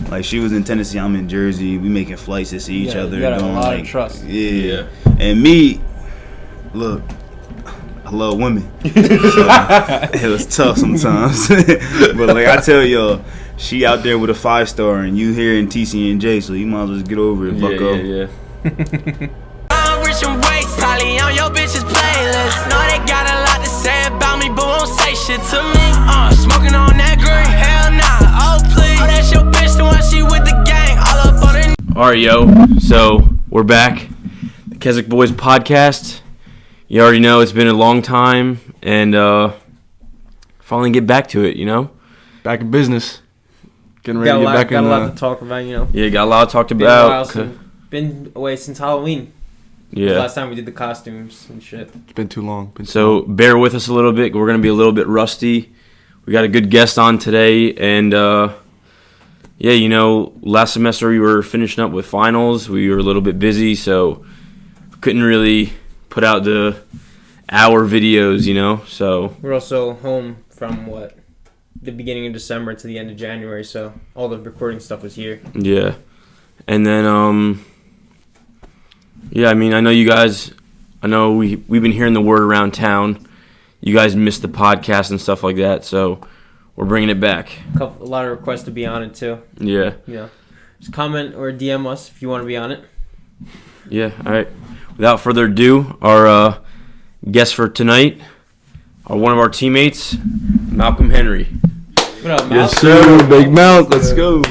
Like, she was in Tennessee, I'm in Jersey. We making flights to see each other. You got doing, a lot of trust. Yeah. And me, look, I love women. So, it was tough sometimes. But, like, I tell y'all, she out there with a 5-star, and you here in TCNJ, so you might as well just get over it, bucko. Yeah. I'm rich and waste, Holly on your bitch's playlist. Know they got a lot to say about me, but won't say shit to me. Smoking on that green, hell nah, oh please. Oh, that's your bitch, the one she with the gang, all up on her. Alright, yo. So, we're back. The Keswick Boys podcast. You already know it's been a long time, and finally get back to it, you know? Back in business. Getting ready Got to get back in. Got a lot to talk about, you know. Yeah, got a lot talked Been a about. while been away since Halloween. Yeah. Last time we did the costumes and shit. It's been too long. So bear with us a little bit. We're going to be a little bit rusty. We got a good guest on today. And, yeah, you know, last semester we were finishing up with finals. We were a little bit busy, so couldn't really put out the hour videos, you know. So We're also home from, the beginning of December to the end of January, so all the recording stuff was here. yeah. And then, yeah, I mean, I know you guys, we've been hearing the word around town. You guys missed the podcast and stuff like that, so we're bringing it back. A lot of requests to be on it, too. Yeah. You know, just comment or DM us if you want to be on it. Yeah, all right. Without further ado, our guest for tonight are one of our teammates, Malcolm Henry. What up, Mal? Yes, sir. Big Mount. Let's go.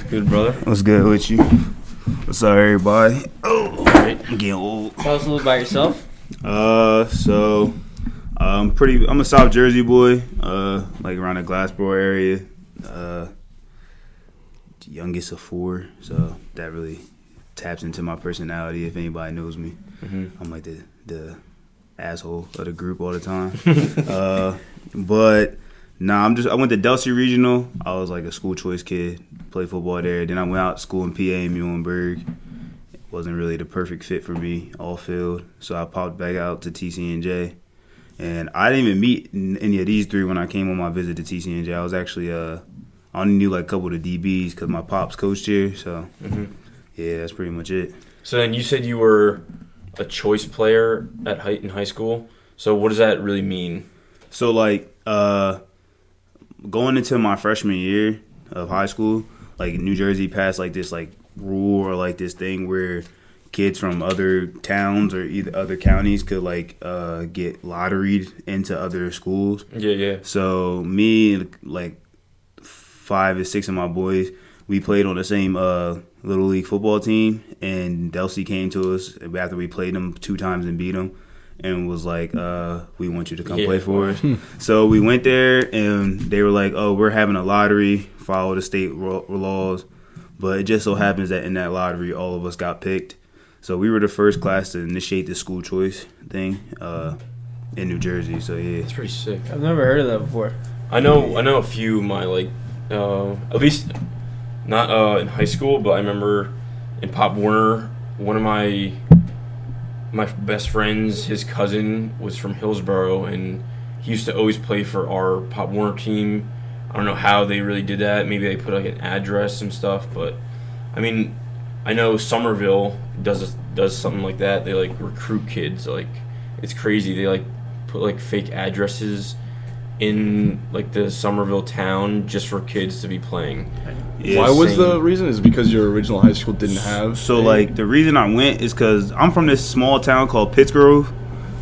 Good, brother. What's good with you? What's up, everybody? Oh, I'm getting old. Tell us a little about yourself. So I'm a South Jersey boy, like around the Glassboro area. Youngest of 4, so that really taps into my personality. If anybody knows me, I'm like the asshole of the group all the time. But nah, I went to Delsey Regional. I was like a school choice kid, played football there. Then I went out to school in PA in Muhlenberg. It wasn't really the perfect fit for me, all field. So I popped back out to TCNJ. And I didn't even meet any of these 3 when I came on my visit to TCNJ. I was actually, I only knew like a couple of the DBs because my pops coached here. So, yeah, that's pretty much it. So then you said you were a choice player in high school. So what does that really mean? So, like, going into my freshman year of high school, like, New Jersey passed, like, this, like, rule or, like, this thing where kids from other towns or either other counties could, like, get lotteried into other schools. Yeah. So, me, like, 5 or 6 of my boys, we played on the same Little League football team, and Delsey came to us after we played them 2 times and beat them. And was like, we want you to come play for us. So we went there, and they were like, oh, we're having a lottery, follow the state laws. But it just so happens that in that lottery, all of us got picked. So we were the first class to initiate the school choice thing in New Jersey. So, yeah. That's pretty sick. I've never heard of that before. I know a few of my, like, at least not in high school, but I remember in Pop Warner, one of my best friends, his cousin was from Hillsborough, and he used to always play for our Pop Warner team. I don't know how they really did that. Maybe they put like an address and stuff, but I mean, I know Somerville does something like that. They like recruit kids. Like, it's crazy. They like put like fake addresses in like the Somerville town just for kids to be playing. Yeah, Why was the reason? Is it because your original high school didn't have? So, like, the reason I went is because I'm from this small town called Pittsgrove,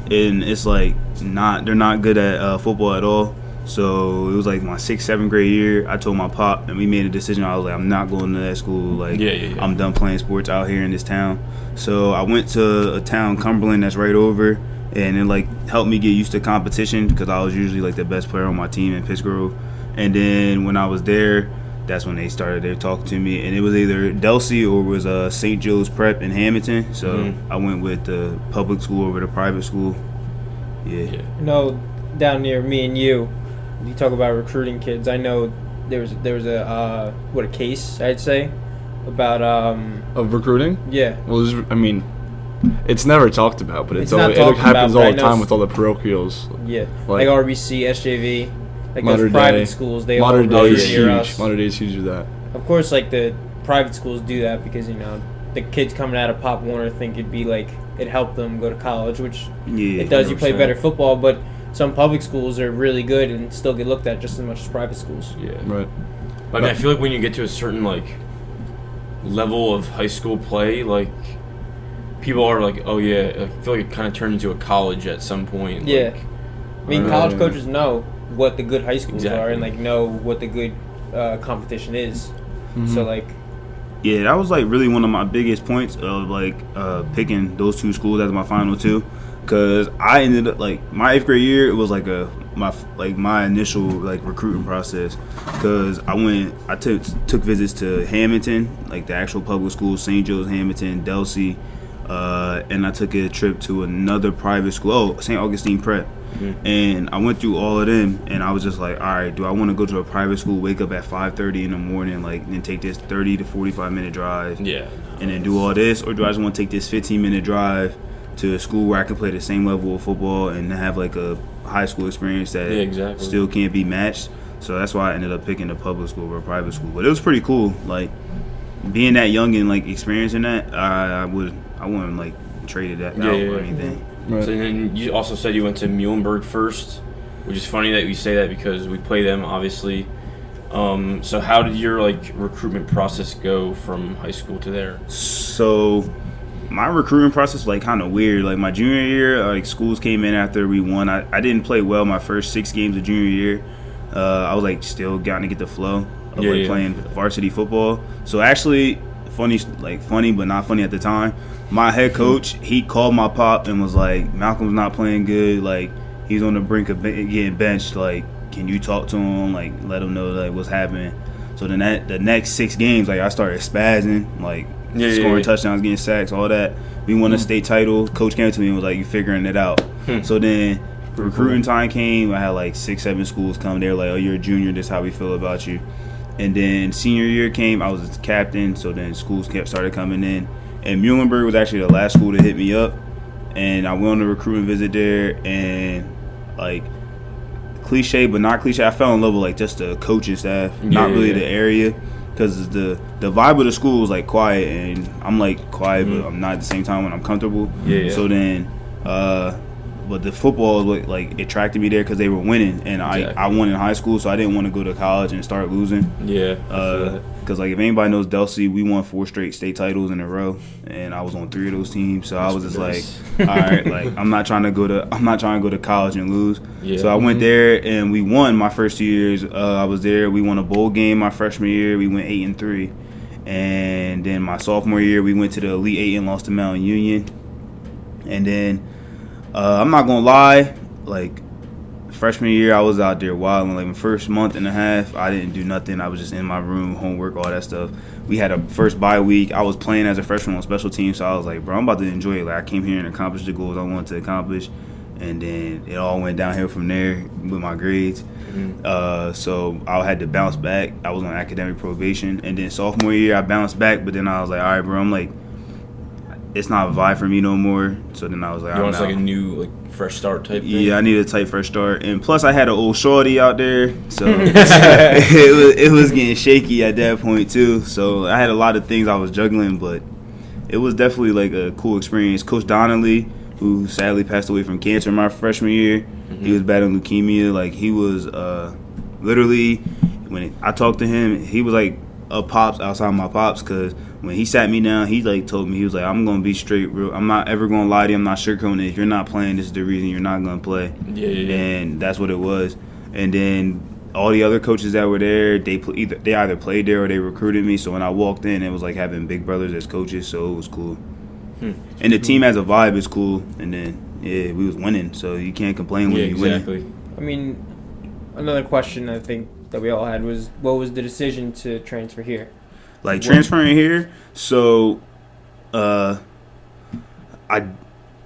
and it's like they're not good at football at all. So it was like my 6th, 7th grade year. I told my pop, and we made a decision. I was like, I'm not going to that school. Like, I'm done playing sports out here in this town. So I went to a town, Cumberland, that's right over, and it like helped me get used to competition because I was usually like the best player on my team in Pittsgrove. And then when I was there, that's when they started there talking to me, and it was either Delsey or it was St. Joe's Prep in Hamilton. So I went with the public school over the private school. Yeah. No, down near me and you talk about recruiting kids. I know there was a case, I'd say, about Of recruiting? Yeah. Well, it's never talked about, but it happens all the time with all the parochials. Yeah, like RBC, SJV. Like Modern those private day. schools, they Modern all day is near huge. us. Modern day is huge with that. Of course, like the private schools do that because the kids coming out of Pop Warner think it'd be like it helped them go to college, which Yeah, it does. You play 100%. better football, but some public schools are really good and still get looked at just as much as private schools. Yeah. Right. But I mean, I feel like when you get to a certain like level of high school play, like people are like, oh yeah, I feel like it kind of turned into a college at some point. Yeah. Like, I mean, Right. college coaches know what the good high schools are Exactly. and like know what the good competition is. Mhm. So like, Yeah, that was like really one of my biggest points of like picking those two schools as my final two, because I ended up like my 8th grade year. It was like my initial like recruiting process, because I took visits to Hamilton, like the actual public schools, St. Joe's, Hamilton, Delsey, and I took a trip to another private school, St. Augustine Prep. And I went through all of them, and I was just like, all right, do I want to go to a private school, wake up at 5:30 in the morning, like, and take this 30 to 45 minute drive, yeah. and then do all this, or do I just want to take this 15-minute drive to a school where I can play the same level of football and have like a high school experience that Yeah, exactly. still can't be matched? So that's why I ended up picking a public school over a private school. But it was pretty cool, like being that young and like experiencing that. I wouldn't like traded that Yeah, out yeah, or yeah. anything. Right. So then you also said you went to Muhlenberg first, which is funny that you say that because we play them obviously. So how did your like recruitment process go from high school to there? So my recruiting process was like kind of weird. Like my junior year, like schools came in after we won. I didn't play well my first 6 games of junior year. I was like still getting to get the flow of Yeah, like yeah. playing varsity football. So actually, funny but not funny at the time. My head coach, he called my pop and was like, Malcolm's not playing good. Like he's on the brink of getting benched. Like, can you talk to him? Like let him know like what's happening. So then the next 6 games, like I started spazzing, like Yeah, scoring yeah. touchdowns, getting sacks, all that. We won a state title. Coach came to me and was like, "You figuring it out." So then recruiting time came. I had like 6-7 schools come. They were like, "Oh, you're a junior. This is how we feel about you." And then senior year came. I was a captain. So then schools started coming in. And Muhlenberg was actually the last school to hit me up. And I went on a recruiting visit there. And like cliche, but not cliche, I fell in love with like just the coaching staff, not really the area. Because the vibe of the school was like quiet, and I'm like quiet, but I'm not at the same time when I'm comfortable. Yeah. So then, but the football was like attracted me there because they were winning, and Exactly. I won in high school, so I didn't want to go to college and start losing. Yeah. Because like if anybody knows Delsey, we won 4 straight state titles in a row, and I was on 3 of those teams. So I was just like, all right, like I'm not trying to go to college and lose. Yeah. So I went there and we won my first 2 years. I was there. We won a bowl game my freshman year. We went 8-3, and then my sophomore year we went to the Elite 8 and lost to Mountain Union. And then I'm not gonna lie, like freshman year I was out there wilding. Like my first month and a half I didn't do nothing. I was just in my room, homework, all that stuff. We had a first bye week. I was playing as a freshman on special teams, so I was like, bro, I'm about to enjoy it. Like I came here and accomplished the goals I wanted to accomplish, and then it all went downhill from there with my grades. So I had to bounce back. I was on academic probation, and then sophomore year I bounced back, but then I was like, all right, bro, I'm like, it's not a vibe for me no more. So then I was like, You I'm want out. like a new like fresh start type thing? Yeah, I needed a tight fresh start, and plus I had an old shorty out there, so it was getting shaky at that point too. So I had a lot of things I was juggling, but it was definitely like a cool experience. Coach Donnelly, who sadly passed away from cancer my freshman year, he was battling leukemia. Like he was literally, when I talked to him, he was like a pops outside my pops, because when he sat me down, he like told me, he was like, I'm gonna be straight real. I'm not ever gonna lie to you. I'm not sugarcoating it. If you're not playing, this is the reason you're not gonna play. Yeah. And that's what it was. And then all the other coaches that were there, they either played there or they recruited me. So when I walked in, it was like having big brothers as coaches, so it was cool. And the team as a vibe is cool. And then we was winning, so you can't complain when Yeah, you win. exactly. I mean, another question I think that we all had was, what was the decision to transfer here? Like transferring here, so I'm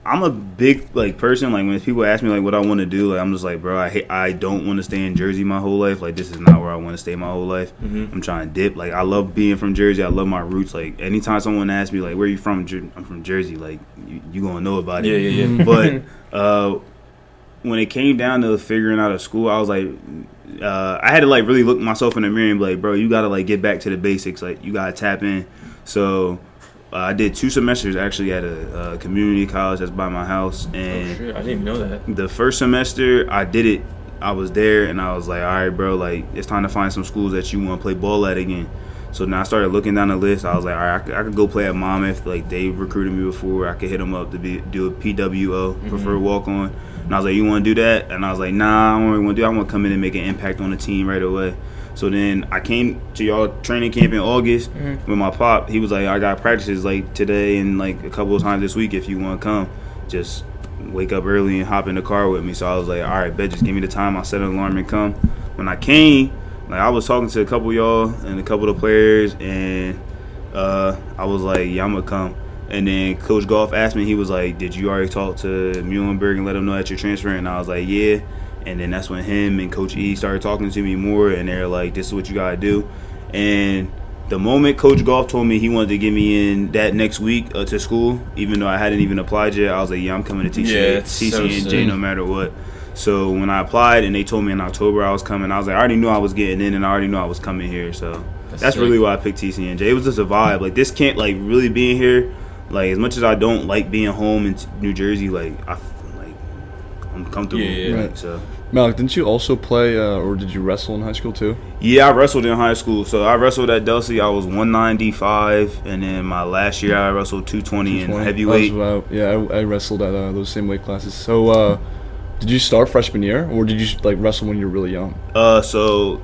a big like person. Like when people ask me like what I want to do, like I'm just like, bro, I don't want to stay in Jersey my whole life. Like this is not where I want to stay my whole life. I'm trying to dip. Like I love being from Jersey. I love my roots. Like anytime someone asks me like, where you from? I'm from Jersey. Like you gonna know about it. Yeah. But when it came down to figuring out a school, I was like, I had to like really look myself in the mirror and be like, bro, you gotta like get back to the basics. Like you gotta tap in. So I did 2 semesters actually at a community college that's by my house, and Oh, shit. I didn't even know that. the first semester I did it. I was there and I was like, all right, bro, like it's time to find some schools that you want to play ball at again. So then I started looking down the list. I was like, all right, I could go play at Monmouth. Like they recruited me before. I could hit them up to do a PWO, preferred walk on. And I was like, you want to do that? And I was like, nah, I don't really want to do that. I want to come in and make an impact on the team right away. So then I came to y'all training camp in August with my pop. He was like, I got practices like today and like a couple of times this week if you want to come. Just wake up early and hop in the car with me. So I was like, all right, bet, just give me the time. I'll set an alarm and come. When I came, like I was talking to a couple of y'all and a couple of the players, and I was like, yeah, I'm gonna come. And then Coach Goff asked me, he was like, did you already talk to Muhlenberg and let him know that you're transferring? And I was like, yeah. And then that's when him and Coach E started talking to me more, and they're like, this is what you gotta do. And the moment Coach Goff told me he wanted to get me in that next week to school, even though I hadn't even applied yet, I was like, yeah, I'm coming to TCNJ no matter what. So when I applied and they told me in October I was coming, I was like, I already knew I was getting in and I already knew I was coming here. So that's really why I picked TCNJ. It was just a vibe. Like this camp, like really being here, like as much as I don't like being home in New Jersey, like I'm comfortable. Yeah. Right. So Malc, didn't you also play, or did you wrestle in high school too? yeah, I wrestled in high school. So I wrestled at Delsey. I was 195, and then my last year I wrestled 220 in heavyweight. I wrestled at those same weight classes. So, did you start freshman year, or did you like wrestle when you were really young? So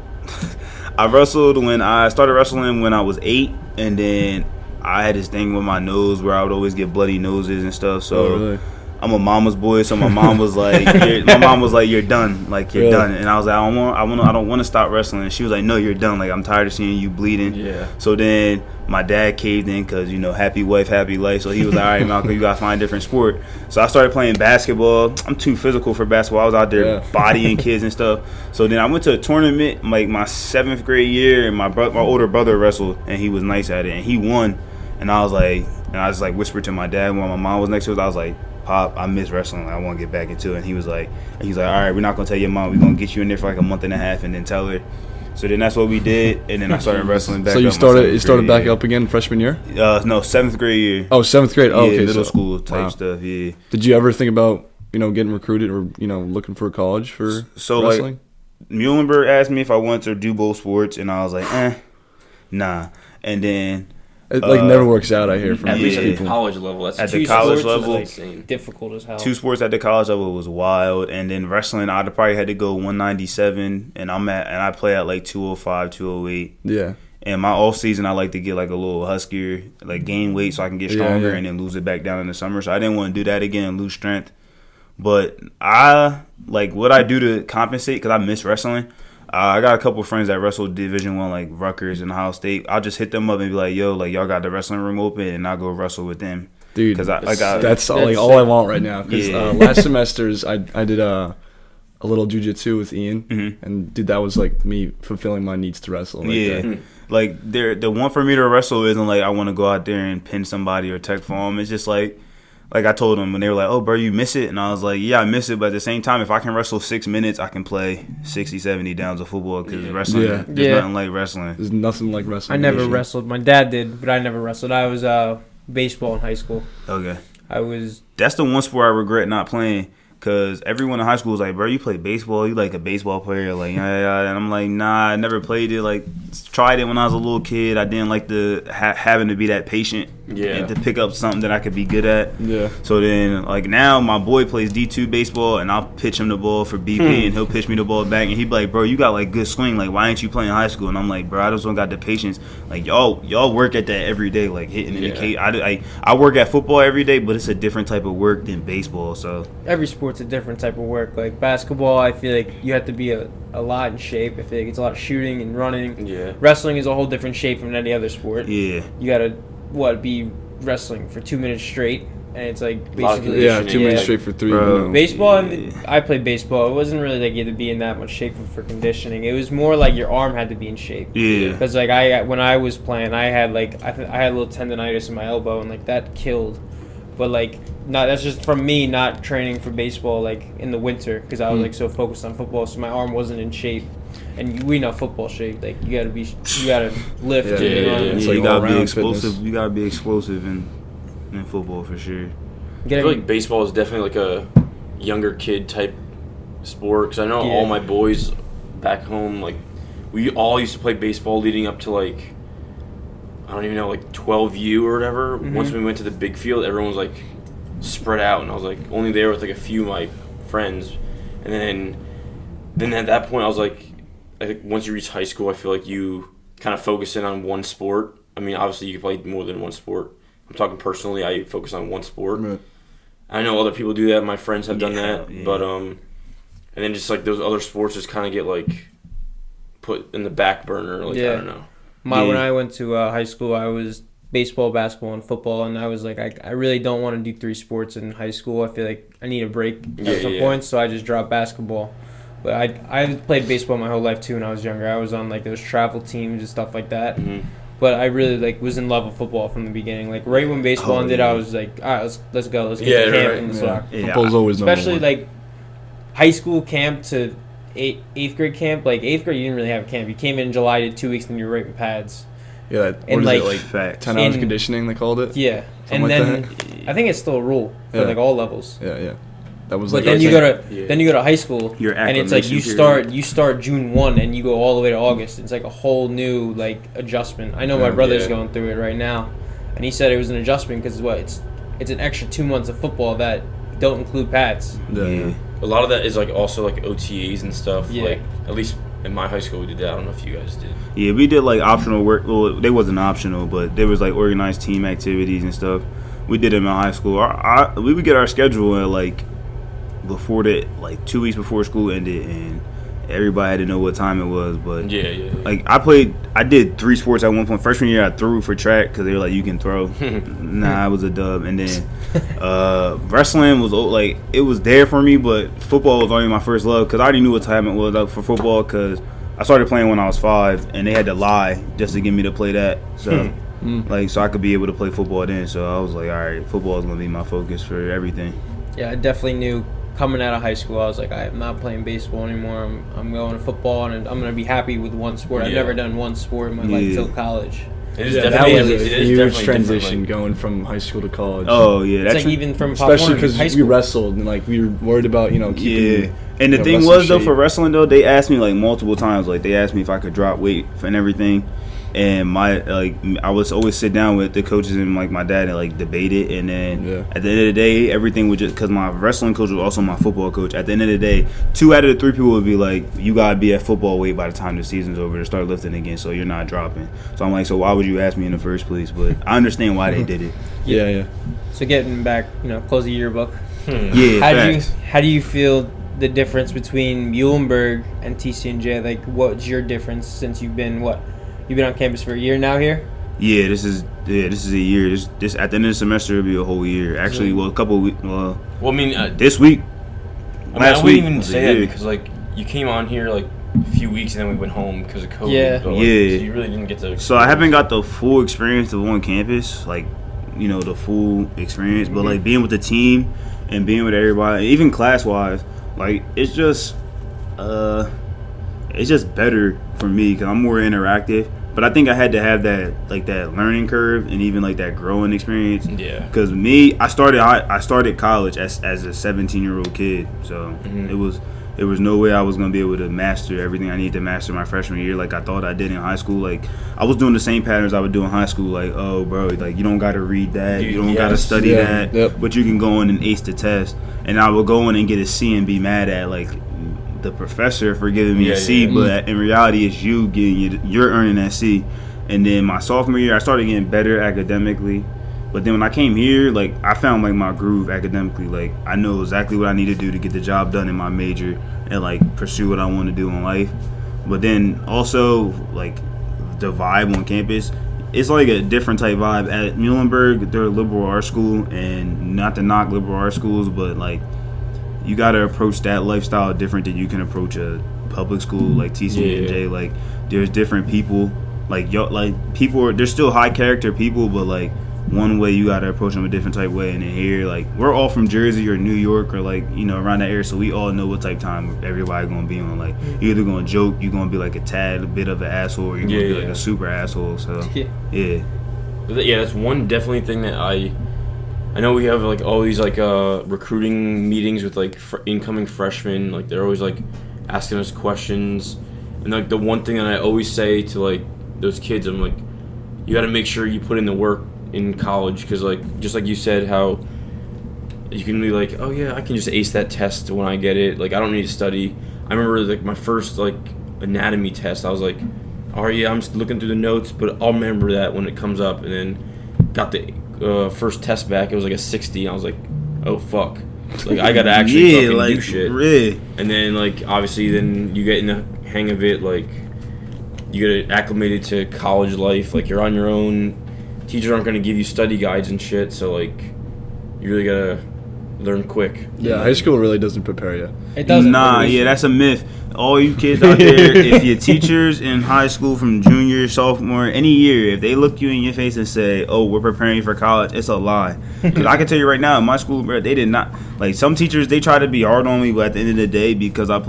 I started wrestling when I was 8, and then I had this thing with my nose where I would always get bloody noses and stuff. So really? I'm a mama's boy, so my mom was like, you're done, like you're done. And I was like, I don't want to stop wrestling. And she was like, no, you're done. Like I'm tired of seeing you bleeding. Yeah. So then my dad caved in because happy wife, happy life. So he was like, all right, Malcolm, you gotta find a different sport. So I started playing basketball. I'm too physical for basketball. I was out there bodying kids and stuff. So then I went to a tournament like my 7th grade year, and my older brother wrestled, and he was nice at it, and he won. And I was like whispered to my dad when my mom was next to us. I was like, Pop, I miss wrestling. I want to get back into it. And he was like, all right, we're not gonna tell your mom. We're gonna get you in there for like a month and a half, and then tell her. So then that's what we did, and then I started wrestling back. So you started back up again freshman year? No, 7th grade year. Oh, 7th grade. Oh, Yeah, okay, middle school type stuff. Yeah. Did you ever think about getting recruited or looking for a college for wrestling? Like Muhlenberg asked me if I wanted to do both sports, and I was like, nah. And then it never works out. I hear from At least at people. the college level. That's At the college sports level, is, like, difficult as hell. 2 sports at the college level was wild, and then wrestling, I'd probably had to go 197, and I play at like 205, 208. Yeah. And my off season, I like to get like a little huskier, like gain weight so I can get stronger, and then lose it back down in the summer. So I didn't want to do that again and lose strength. But I like what I do to compensate because I miss wrestling. I got a couple of friends that wrestle Division I, like Rutgers and Ohio State. I'll just hit them up and be like, "Yo, like y'all got the wrestling room open," and I'll go wrestle with them. Dude, because that's all I want right now. Because last semesters I did a little jiu-jitsu with Ian, and dude, that was like me fulfilling my needs to wrestle. Like the one for me to wrestle isn't like I want to go out there and pin somebody or tech for them. It's just like I told them when they were like, "Oh, bro, you miss it?" And I was like, "Yeah, I miss it." But at the same time, if I can wrestle 6 minutes, I can play 60, 70 downs of football because wrestling, there's nothing like wrestling. There's nothing like wrestling. I never wrestled. My dad did, but I never wrestled. I was baseball in high school. Okay. That's the one sport I regret not playing. Because everyone in high school was like, bro, you play baseball? You like a baseball player? Like, yeah. And I'm like, nah, I never played it. Like, tried it when I was a little kid. I didn't like the having to be that patient and to pick up something that I could be good at. Yeah. So then, like, now my boy plays D2 baseball, and I'll pitch him the ball for BP, and he'll pitch me the ball back. And he'd be like, bro, you got, like, good swing. Like, why ain't you playing high school? And I'm like, bro, I just don't got the patience. Like, y'all work at that every day, like, hitting in the cage. I work at football every day, but it's a different type of work than baseball, so. Every sport's a different type of work. Like basketball, I feel like you have to be a lot in shape. I feel like it's a lot of shooting and running. Yeah. Wrestling is a whole different shape from any other sport. Yeah. You gotta be wrestling for 2 minutes straight, and it's like basically 2 minutes straight for 3. Baseball, I played baseball. It wasn't really like you had to be in that much shape for conditioning. It was more like your arm had to be in shape. Yeah. Because like when I was playing, I had a little tendonitis in my elbow, and like that killed But like, that's just from me not training for baseball like in the winter because I was like so focused on football, so my arm wasn't in shape. And we know football shape. Like you gotta lift. Yeah. So you gotta be explosive. Fitness. You gotta be explosive in football for sure. I feel like baseball is definitely like a younger kid type sport because I know all my boys back home, like we all used to play baseball leading up to like I don't even know, like 12U or whatever. Once we went to the big field, everyone was like spread out, and I was like only there with like a few of my friends. And then at that point, I was like, I think once you reach high school, I feel like you kind of focus in on one sport. I mean, obviously you can play more than one sport. I'm talking personally, I focus on one sport. Right. I know other people do that. My friends have done that, but and then just like those other sports just kind of get like put in the back burner. Like I don't know. When I went to high school, I was baseball, basketball, and football, and I was like, I really don't want to do 3 sports in high school. I feel like I need a break at some point, so I just dropped basketball. But I played baseball my whole life too when I was younger. I was on like those travel teams and stuff like that. But I really like was in love with football from the beginning. Like right when baseball ended, I was like, all right, let's go, let's get to camp. Football's always especially like high school camp to eighth grade camp. Like 8th grade, you didn't really have a camp. You came in July, did 2 weeks, and you're right in pads. Yeah, and what is it, like 10 hours conditioning they called it? Yeah, something and like then I think it's still a rule for like all levels. Yeah. That was but like then you go to high school, and it's like you start June 1 and you go all the way to August. It's like a whole new like adjustment. I know my brother's going through it right now, and he said it was an adjustment because it's an extra 2 months of football that don't include pads. Yeah. A lot of that is like also like OTAs and stuff. Yeah. Like at least in my high school we did that. I don't know if you guys did. Yeah, we did like optional work. Well, they wasn't optional, but there was like organized team activities and stuff. We did them in high school. We would get our schedule at like before that, like 2 weeks before school ended, and everybody had to know what time it was. But like I did 3 sports at one point. Freshman year I threw for track because they were like, you can throw. Nah, I was a dub. And then wrestling was like, it was there for me, but football was only my first love because I already knew what time it was up for football because I started playing when I was 5, and they had to lie just to get me to play that. So like, so I could be able to play football then. So I was like, all right, football is gonna be my focus for everything. Yeah, I definitely knew. Coming out of high school, I was like, I'm not playing baseball anymore. I'm going to football, and I'm going to be happy with one sport. I've never done one sport in my life until college. That was a huge transition going from high school to college. Oh, yeah. It's like even from especially because we wrestled, and like we were worried about, keeping... And the thing was, though, for wrestling, though, they asked me like multiple times. Like, they asked me if I could drop weight and everything. And I was always sit down with the coaches and like my dad and like debate it, and then at the end of the day, everything would just, because my wrestling coach was also my football coach. At the end of the day, 2 out of the 3 people would be like, you gotta be at football weight by the time the season's over to start lifting again, so you're not dropping. So I'm like, so why would you ask me in the first place? But I understand why they did it. Yeah. So getting back, close the yearbook. Yeah. How do you feel the difference between Muhlenberg and TCNJ? Like, what's your difference since you've been You've been on campus for a year now here? Yeah, this is a year. This at the end of the semester it'll be a whole year. Actually, a couple of weeks. Well, I mean, this week. Last week. I wouldn't even say that because like you came on here like a few weeks and then we went home because of COVID. Yeah. So you really didn't get to. So I haven't got the full experience of on campus, like the full experience. But like being with the team and being with everybody, even class wise, like it's just better for me because I'm more interactive. But I think I had to have that learning curve and even like that growing experience. Yeah. Because I started college as a 17-year-old kid, so there was no way I was gonna be able to master everything I needed to master my freshman year like I thought I did in high school. Like I was doing the same patterns I would do in high school. Like, oh bro, like you don't gotta read that, you don't gotta study that, but you can go in and ace the test. And I would go in and get a C and be mad at like the professor for giving me a C, but in reality it's you're earning that C. And then my sophomore year I started getting better academically, but then when I came here, like I found like my groove academically. Like I know exactly what I need to do to get the job done in my major and like pursue what I want to do in life. But then also like the vibe on campus, it's like a different type vibe. At Muhlenberg, they're a liberal arts school, and not to knock liberal arts schools, but like you got to approach that lifestyle different than you can approach a public school like TCNJ. Like there's different people. Like people they're still high character people, but like one way, you gotta approach them a different type way. And then here, like, we're all from Jersey or New York or like, you know, around that area, so we all know what type of time everybody gonna be on. Like, you're either gonna joke, you're gonna be like a bit of an asshole, or you're gonna be like a super asshole. So yeah, that's one definitely thing that I know we have like all these like recruiting meetings with like incoming freshmen. Like they're always like asking us questions, and like the one thing that I always say to like those kids, I'm like, you got to make sure you put in the work in college, because like just like you said, how you can be like, oh yeah, I can just ace that test when I get it. Like I don't need to study. I remember like my first like anatomy test, I was like, oh yeah, I'm just looking through the notes, but I'll remember that when it comes up. And then got the first test back, it was like a 60. And I was like, oh fuck, like I gotta actually fucking do shit. Really? And then like obviously then you get in the hang of it, like you get acclimated to college life, like you're on your own. Teachers aren't gonna give you study guides and shit, so like you really gotta learn quick. Yeah, high school really doesn't prepare you. It doesn't. Nah, yeah, that's a myth. All you kids out there, if your teachers in high school from junior, sophomore, any year, if they look you in your face and say, "Oh, we're preparing you for college," it's a lie. Because I can tell you right now, in my school, bro, they did not. Like, some teachers, they try to be hard on me, but at the end of the day, because I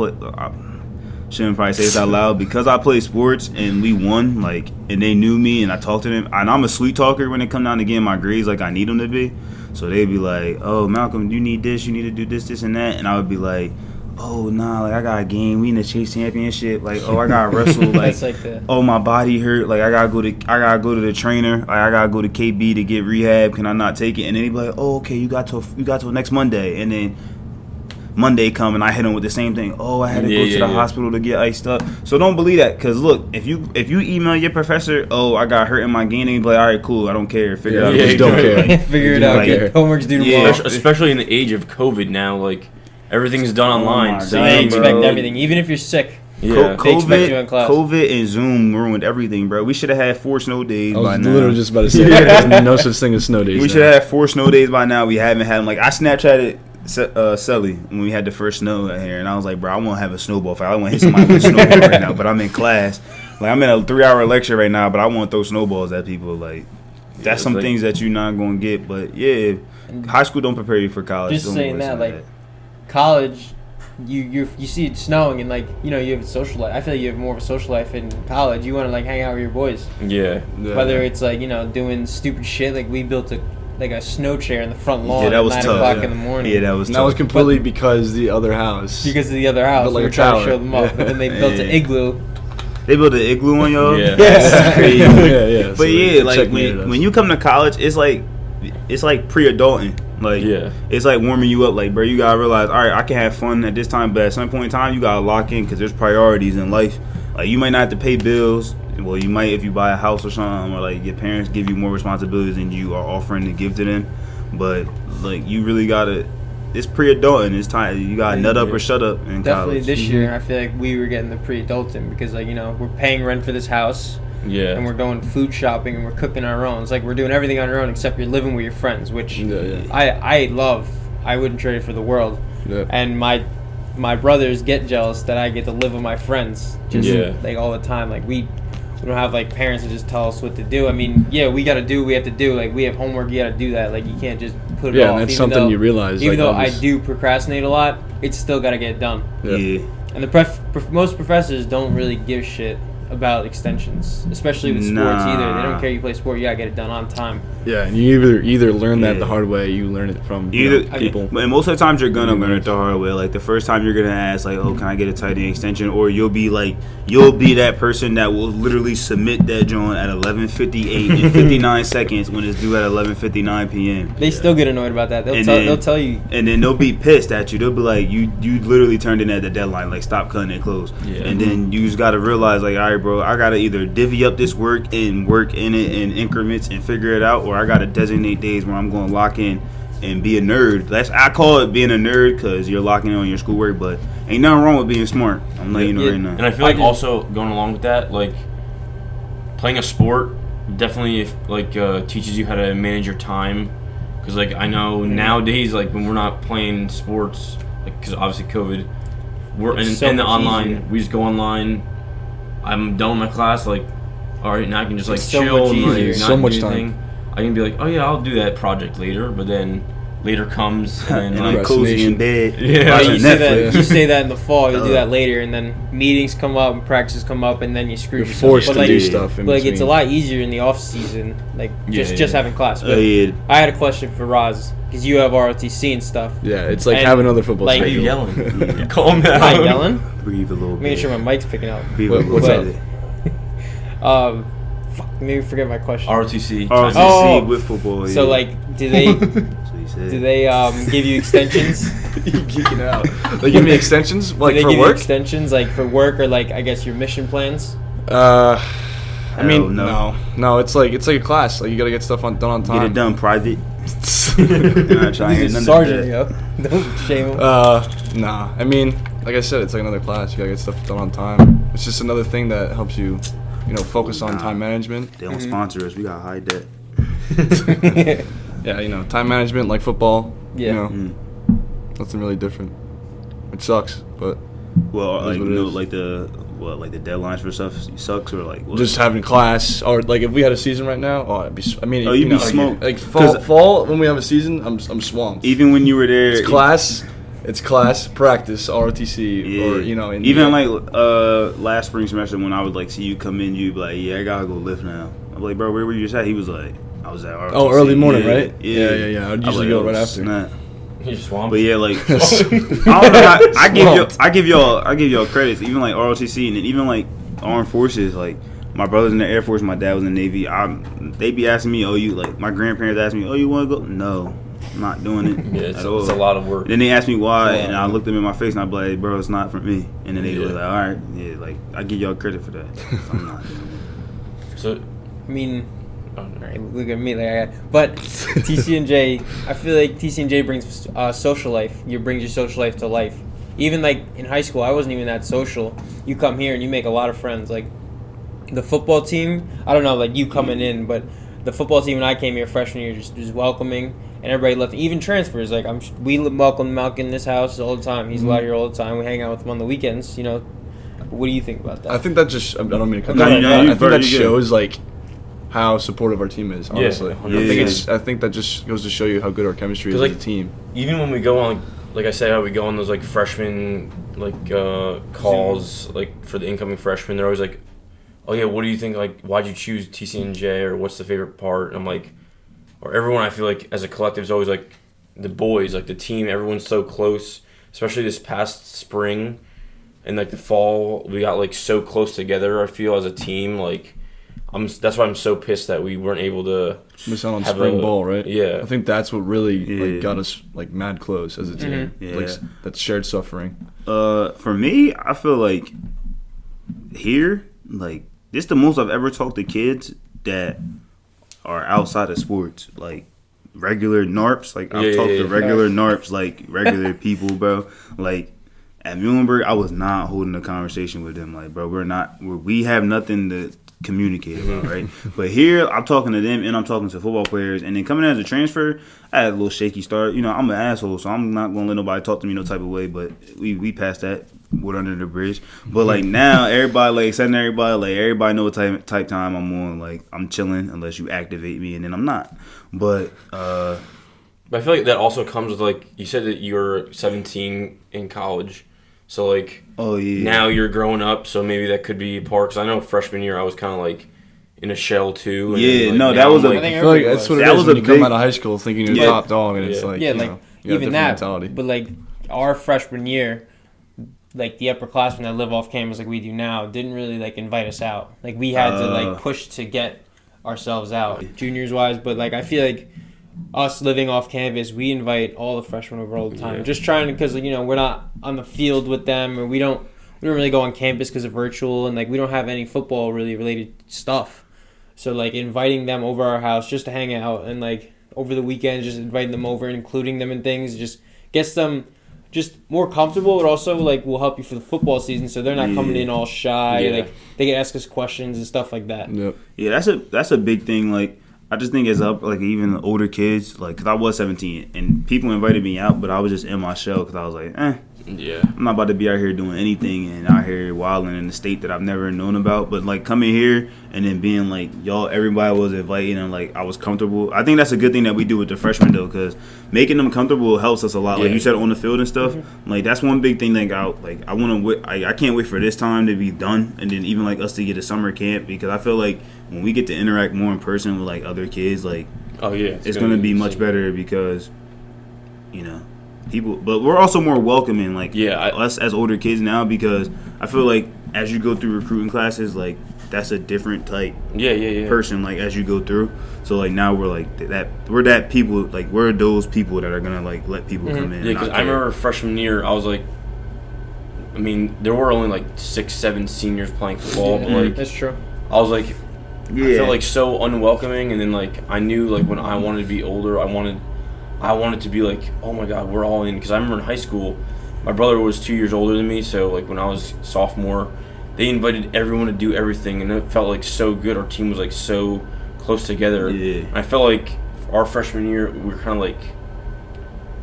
shouldn't probably say this out loud, because I played sports and we won, like, and they knew me and I talked to them, and I'm a sweet talker when it come down to getting my grades, like I need them to be. So they'd be like, "Oh, Malcolm, you need this, you need to do this, and that," and I would be like, "Oh, nah, like I got a game, we in the chase championship, like, oh, I gotta wrestle, like, oh, my body hurt, like I gotta go to the trainer, like I gotta go to KB to get rehab, can I not take it?" And then he'd be like, "Oh, okay, you got till next Monday," and then Monday come and I hit him with the same thing. "Oh, I had to go to the hospital to get iced up." So don't believe that, because look, if you email your professor, "Oh, I got hurt in my game," and you be like, "All right, cool, I don't care, figure it out." Just don't care. Like, figure it out. Like, Get homework's due tomorrow. Especially in the age of COVID now, like everything's done online, so they expect everything, even if you're sick. Yeah, they expect you in class. COVID and Zoom ruined everything, bro. We should have had 4 snow days by now. I was literally just about to say that. There's no such thing as snow days. We should have had 4 snow days by now. We haven't had them. Like, I Snapchatted Sully when we had the first snow out here, and I was like, "Bro, I want to have a snowball fight. I want to hit somebody with a snowball right now, but I'm in class. Like, I'm in a 3-hour lecture right now, but I want to throw snowballs at people. Like, that's some things that you're not going to get. But yeah, high school don't prepare you for college. Just saying that, like, college, you see it snowing, and like, you know, you have a social life. I feel like you have more of a social life in college. You want to like hang out with your boys. Yeah. Whether it's like, you know, doing stupid shit, like we built a snow chair in the front lawn that was at 9 tough. o'clock in the morning. Yeah, that was tough. That was completely because the other house. Because of the other house. But like we were a trying tower. to show them off. But then they built an igloo. They built an igloo on y'all? Yeah. That's crazy. yeah. But So yeah, like, checkmated us. when you come to college, it's like pre-adulting. Like, it's like warming you up. Like, bro, you gotta realize, all right, I can have fun at this time, but at some point in time, you gotta lock in, because there's priorities in life. Like, you might not have to pay bills. Well, you might if you buy a house or something, or like your parents give you more responsibilities than you are offering to give to them. But like, you really gotta. It's pre-adulting. It's time. You gotta nut up or shut up in Definitely college. this year, I feel like we were getting the pre-adulting, because like, you know, we're paying rent for this house. Yeah. And we're going food shopping and we're cooking our own. It's like we're doing everything on our own, except you're living with your friends, which I love. I wouldn't trade it for the world. Yeah. And my brothers get jealous that I get to live with my friends just like all the time. Like we don't have like parents that just tell us what to do. I mean, yeah, we gotta do what we have to do. Like we have homework, you gotta do that. Like you can't just put it off. Yeah, and that's something you realize. Even like, though I do procrastinate a lot, it's still gotta get done. Yeah. And the most professors don't really give shit about extensions, especially with sports either. They don't care you play sport, you gotta get it done on time. Yeah, and you either learn that the hard way, you learn it from people. And most of the times you're gonna learn it the hard way. Like the first time you're gonna ask, like, "Oh, can I get a tight end extension?" Or you'll be that person that will literally submit that joint at 11:58 and 59 seconds when it's due at 11:59 p.m. They still get annoyed about that. They'll tell you, and then they'll be pissed at you. They'll be like, "You literally turned in at the deadline. Like, stop cutting it close." Yeah. And then you just gotta realize, like, all right, bro, I gotta either divvy up this work and work in it in increments and figure it out, or I gotta designate days where I'm gonna lock in and be a nerd. I call it being a nerd, because you're locking in on your schoolwork, but ain't nothing wrong with being smart. I'm letting you know right now. And I feel like also going along with that, like playing a sport definitely teaches you how to manage your time. Because like I know nowadays, like when we're not playing sports, like because obviously COVID, we're in the online. Easier. We just go online. I'm done with my class. Like, all right, now I can just like It's so chill. much And, like, easier. not So much do time. anything. I can be like, oh yeah, I'll do that project later, but then later comes and then I'm cozy in bed. Yeah, you say that in the fall, you'll do that later, and then meetings come up and practices come up, and then you screw yourself. You're forced but to do stuff. But like it's a lot easier in the off season, like just having class. But I had a question for Roz because you have ROTC and stuff. Yeah, it's like having another football. Like, Why are you yelling? Calm down. Am I yelling? Breathe a little bit. Making sure my mic's picking up. What's up? Fuck, maybe forget my question. ROTC with football. So like, do they give you extensions? You're geeking out. They give me extensions, like do they for give work. You extensions, like for work, or like I guess your mission plans. I mean, no. It's like a class. Like you gotta get stuff done on time. Get it done private. He's a sergeant, yo. Don't shame him. Nah. I mean, like I said, it's like another class. You gotta get stuff done on time. It's just another thing that helps you, focus on time management. They don't sponsor us. We got high debt. Yeah, time management like football. Yeah. Nothing really different. It sucks, but like the deadlines for stuff sucks or like what? Just having class or like if we had a season right now, you'd be smoked. Like fall when we have a season, I'm swamped. Even when you were there, it's class, practice, ROTC, or even last spring semester when I would like see you come in, you'd be like, yeah, I gotta go lift now. I'm like, bro, where were you just at? He was like, I was at ROTC. Oh, early morning, right? Yeah. I'd usually go right after. Snap. You swamped. But yeah, like I don't know. I give y'all credits. Even like ROTC and then even like Armed Forces. Like my brother's in the Air Force, my dad was in the Navy. They be asking me, my grandparents ask me, you want to go? No, I'm not doing it. Yeah, it's a lot of work. And then they asked me why, and I looked them in my face and I be like, bro, it's not for me. And then they was like, all right, yeah, like I give y'all credit for that. I'm not doing it. So, I mean. Alright, look at me but TC&J, I feel like TC&J brings social life. You brings your social life to life. Even like in high school, I wasn't even that social. You come here and you make a lot of friends. Like the football team, I don't know, like you coming in, but the football team when I came here freshman year just was welcoming, and everybody left. Even transfers, like we welcome Malc in this house all the time. He's out here all the time. We hang out with him on the weekends. What do you think about that? I think that just I don't mean to cut No, that. I think that good. shows like how supportive our team is, honestly. Yeah, I think that just goes to show you how good our chemistry is as a team. Even when we go on, like I said, how we go on those like freshman calls like for the incoming freshmen, they're always like, oh yeah, what do you think? Like, why'd you choose TC&J, or what's the favorite part? And I'm like, or everyone, I feel like as a collective is always like the boys, like the team. Everyone's so close, especially this past spring and like the fall. We got like so close together. I feel as a team, like. That's why I'm so pissed that we weren't able to miss out on spring ball, right? Yeah, I think that's what really got us like mad close as a team. Yeah. Like that shared suffering. For me, I feel like here, like this the most I've ever talked to kids that are outside of sports, like regular NARPs. Like I've talked to regular NARPs, like regular people, bro. Like at Muhlenberg, I was not holding a conversation with them. Like, bro, we have nothing to communicate about, right? But here I'm talking to them and I'm talking to football players, and then coming as a transfer, I had a little shaky start. I'm an asshole, so I'm not gonna let nobody talk to me no type of way, but we passed that wood under the bridge. But like now everybody everybody know what type time I'm on. Like I'm chilling unless you activate me, and then I'm not. But I feel like that also comes with like you said that you were 17 in college. So, like, now you're growing up, so maybe that could be part. Because I know freshman year I was kind of, like, in a shell, too. And, that was I feel like that's what it is when you come out of high school thinking you're top dog, and it's like, even that. Mentality. But, like, our freshman year, like, the upperclassmen that live off campus like we do now didn't really, like, invite us out. Like, we had to, like, push to get ourselves out, juniors-wise. But, like, I feel like us living off campus, we invite all the freshmen over all the time. Just trying to, because we're not on the field with them, or we don't really go on campus because of virtual, and like we don't have any football really related stuff. So like inviting them over our house just to hang out, and like over the weekend just inviting them over and including them in things just gets them just more comfortable, but also like will help you for the football season, so they're not coming in all shy. Like they can ask us questions and stuff like that. Yeah, that's a big thing. Like I just think it's up, like, even older kids, like, because I was 17, and people invited me out, but I was just in my shell because I was like, Yeah. I'm not about to be out here doing anything and out here wilding in a state that I've never known about. But like coming here and then being like everybody was inviting and like I was comfortable. I think that's a good thing that we do with the freshmen though, because making them comfortable helps us a lot. Like you said, on the field and stuff. Like that's one big thing. Like I can't wait for this time to be done, and then even like us to get a summer camp, because I feel like when we get to interact more in person with like other kids, like it's gonna be much better because people, but we're also more welcoming, like us as older kids now, because I feel like as you go through recruiting classes, like that's a different type person, like as you go through. So like now we're like we're those people that are gonna like let people come in. Yeah, because I remember freshman year, I was like, I mean, there were only like 6-7 seniors playing football, but like that's true. I was like, I felt like so unwelcoming, and then like I knew like when I wanted to be older, I wanted to be like, oh my God, we're all in. Because I remember in high school, my brother was 2 years older than me, so like when I was sophomore, they invited everyone to do everything, and it felt like so good. Our team was like so close together. Yeah. And I felt like our freshman year, we were kind of like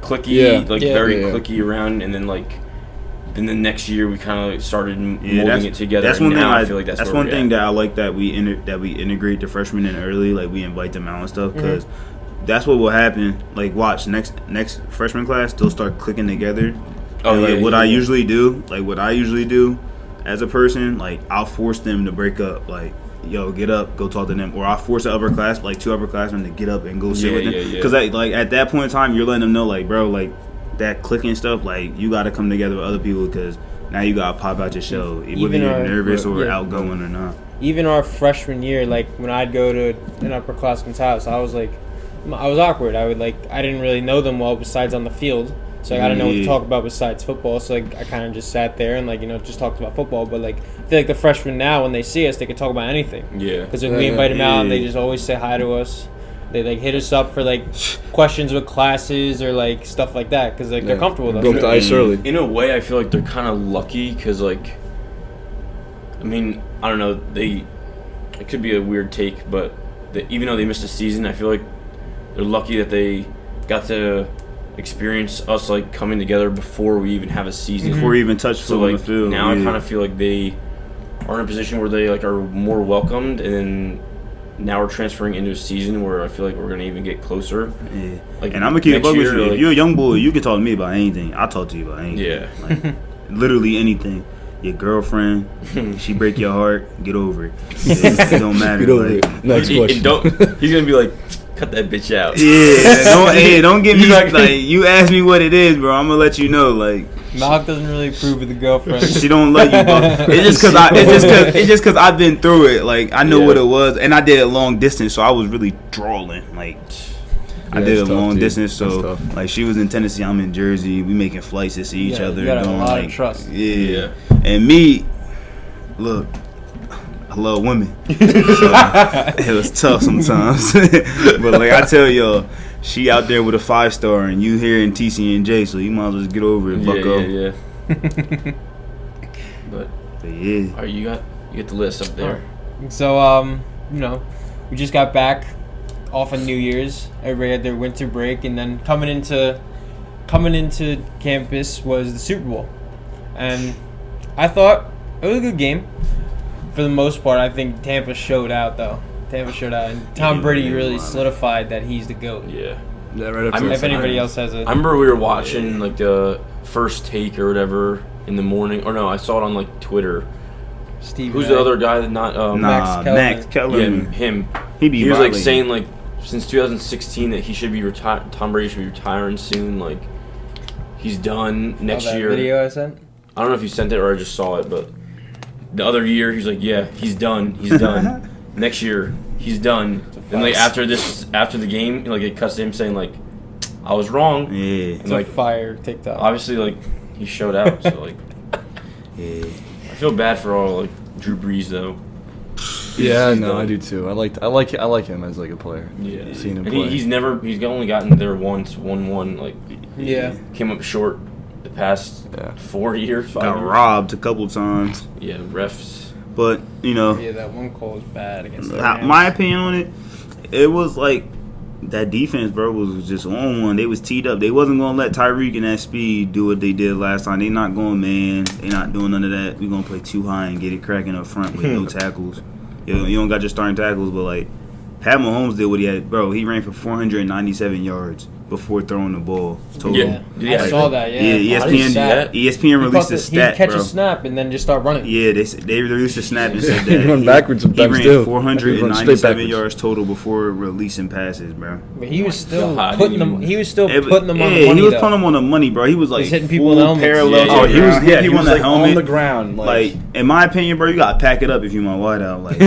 cliquey, very cliquey around, and then like the next year we kind of started molding it together. That's one thing. I feel like that's one thing that I like, that we integrate the freshmen in early, like we invite them out and stuff, because. That's what will happen. Like, watch next freshman class, they'll start clicking together. What I usually do as a person, like I'll force them to break up. Like, yo, get up, go talk to them, or I'll force the upper class, like 2 upperclassmen, to get up and go sit with them. Because like at that point in time, you're letting them know, like, bro, like that clicking stuff, like you got to come together with other people, because now you got to pop out your shell, whether you're nervous or outgoing or not. Even our freshman year, like when I'd go to an upperclassman's house, I was awkward. I didn't really know them well besides on the field, so I didn't know what to talk about besides football. So like I kind of just sat there and just talked about football. But like I feel like the freshmen now, when they see us, they can talk about anything. Yeah. Because we invite them out, and they just always say hi to us. They like hit us up for like questions with classes or like stuff like that, because like they're comfortable with us. Broke the ice early. In a way, I feel like they're kind of lucky, because like, I mean, I don't know, it could be a weird take, but even though they missed a season, I feel like they're lucky that they got to experience us like coming together before we even have a season. Before we even touch foot on the field. Now I kind of feel like they are in a position where they like are more welcomed, and then now we're transferring into a season where I feel like we're gonna even get closer. Yeah. Like, and I'm gonna keep it up with you. If you're a young boy, you can talk to me about anything. I'll talk to you about anything. Yeah. Like, literally anything. Your girlfriend, she break your heart, get over it. It don't matter. Get over it. Next question. He's gonna be like, cut that bitch out. Yeah, don't get me like you ask me what it is, bro. I'm gonna let you know. Like, Malc doesn't really approve of the girlfriend. She don't love you, bro. It's just cause I've been through it. Like I know what it was, and I did it long distance, so I was really drawling. Like I did it long distance, so like she was in Tennessee, I'm in Jersey. We making flights to see each other. You got a lot of trust. Yeah, and me, look. I love women. So it was tough sometimes. But like I tell y'all, she out there with a 5-star and you here in TC and J, so you might as well just get over it, bucko. Yeah. But yeah. Alright, you get the list up there. So we just got back off of New Year's. Everybody had their winter break, and then coming into campus was the Super Bowl. And I thought it was a good game. For the most part, I think Tampa showed out, though. And Tom Brady really solidified that he's the GOAT. Yeah. Right up if anybody else has it. I remember we were watching like the first take or whatever in the morning. Or no, I saw it on like Twitter. Who's the other guy that Max Kellerman. Yeah, him. He was like saying like since 2016 that he should be Tom Brady should be retiring soon. Like he's done next year. Video I sent. I don't know if you sent it or I just saw it, but the other year he's like, yeah, he's done. Next year he's done. And like after the game, like it cuts to him saying like, I was wrong. Yeah. It's like fire TikTok. Obviously, like he showed out. So like, yeah. I feel bad for all like Drew Brees though. Yeah, no, I do too. I like him as like a player. Yeah, seeing him play. He's only gotten there once, 1-1. Like, came up short the past 4 years. 5 Got years. robbed a couple times. Yeah, refs. But that one call was bad against. My opinion on it, it was like that defense, bro, was just on one. They was teed up. They wasn't gonna let Tyreek and that speed do what they did last time. They not going man. They not doing none of that. We gonna play too high and get it cracking up front with no tackles. You don't got your starting tackles, but like Pat Mahomes did what he had, bro. He ran for 497 yards before throwing the ball. Total. Yeah, I saw that. Yeah, ESPN released a stat, he'd catch bro. a snap and then just start running. Yeah, they released a snap and said that he run backwards sometimes he ran too. 497 yards total before releasing passes, bro. But he was still putting them. He was still putting them on the money. Yeah, he was though. putting them on the money, bro. He was like hitting people in the helmets. Parallel. Oh, he was. Yeah, he was on the like helmet. on the ground. Like in my opinion, bro, you gotta pack it up if you want wideout. Like.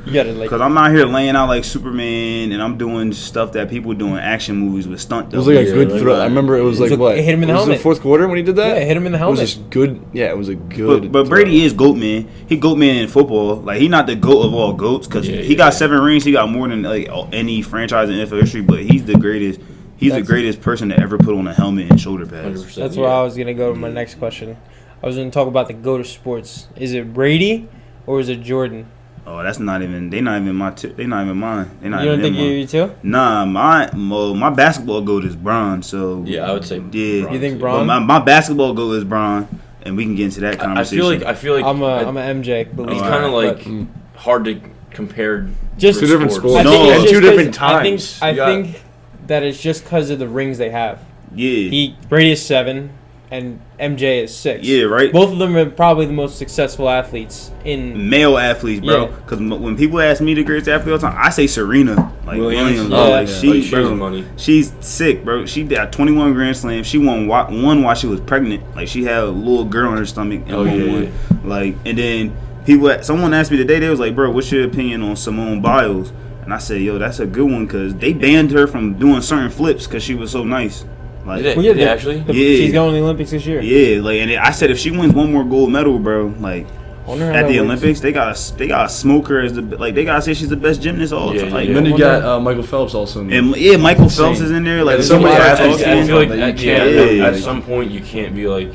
You gotta like. Cause I'm out here laying out like Superman, and I'm doing stuff that people do in action movies with stunt. It was like a good throw. I remember it was like what? It hit him in the helmet. Was it the fourth quarter when he did that? Yeah, it hit him in the helmet. It was just good. Yeah, it was a good. But Brady is GOAT man. He GOAT man in football. Like he not the GOAT of all GOATs because he got 7 rings. He got more than like any franchise in NFL history. But he's the greatest. He's the greatest person to ever put on a helmet and shoulder pads. That's where I was gonna go with my next question. I was gonna talk about the GOAT of sports. Is it Brady or is it Jordan? Oh, that's not even. They not even my. They not even mine. They not you don't even think you too? Nah, my basketball GOAT is Bron. So yeah, I would say. Yeah, you think Bron? My basketball GOAT is Bron, and we can get into that conversation. I feel like I'm a MJ. He's kind of like hard to compare. Just two different sports. No, two different times. I think that it's just because of the rings they have. Yeah, Brady is 7. And MJ is 6. Yeah, right. Both of them are probably the most successful athletes in male athletes, bro. Because when people ask me the greatest athlete of all time, I say Serena, like Williams. She's sick, bro. She got 21 Grand Slams. She won one while she was pregnant. Like she had a little girl in her stomach. And Like, and then someone asked me today. They was like, bro, what's your opinion on Simone Biles? And I said, yo, that's a good one because they banned her from doing certain flips because she was so nice. Like, actually? She's going to the Olympics this year. Yeah, like, and I said if she wins one more gold medal, bro, like at the Olympics, they gotta smoke her as they gotta say she's the best gymnast all the time. Like, then you got Michael Phelps also. And Michael Phelps is in there. Like, I feel like at some point you can't be like.